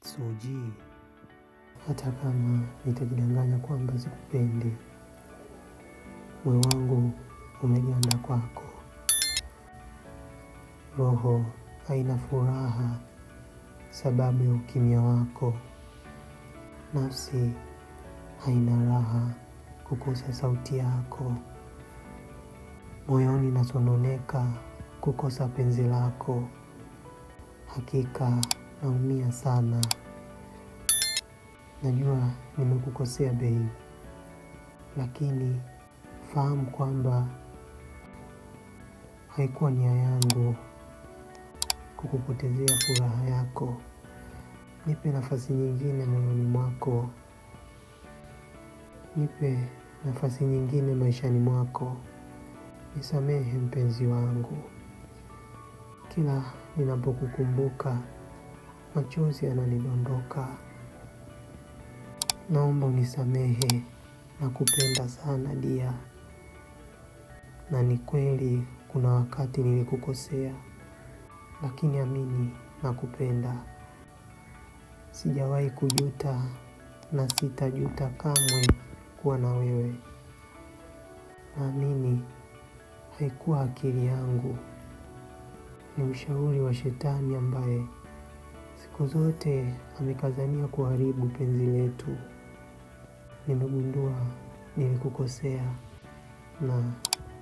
Soji, hata kama nitajidanganya kwamba sikupendi, moyo wangu umeganda kwako. Roho haina furaha sababu ya ukimya wako. Nafsi haina raha kukosa sauti yako. Moyoni nasononeka kukosa penzi lako. Hakika naumia sana. Najua nimekukosea babe, lakini fahamu kwamba haikuwa nia yangu kukupotezea furaha yako. Nipe nafasi nyingine moyoni mwako. Nipe nafasi nyingine maishani mwako. Nisamehe mpenzi wangu. Kila ninapokukumbuka machozi yananidondoka. Naomba unisamehe, nakupenda sana dia. Na ni kweli kuna wakati nilikukosea, lakini amini nakupenda. Sijawahi kujuta na sitajuta kamwe kuwa na wewe. Naamini haikuwa akili yangu, ni ushauri wa shetani ambaye siku zote amekazania kuharibu penzi letu. Nimegundua nilikukosea na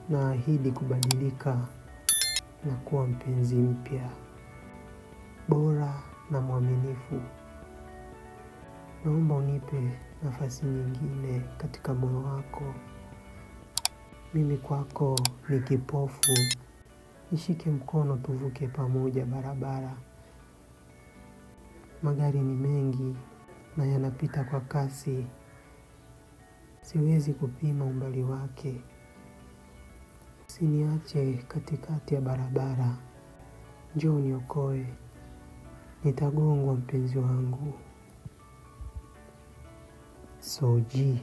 naahidi kubadilika na kuwa mpenzi mpya, bora na mwaminifu. Naomba unipe nafasi nyingine katika moyo wako. Mimi kwako ni kipofu. Nishike mkono tuvuke pamoja barabara. Magari ni mengi na yanapita kwa kasi. Siwezi kupima umbali wake. Usiniache katikati ya barabara. Njoo uniokoe. Nitagongwa mpenzi wangu. Soji.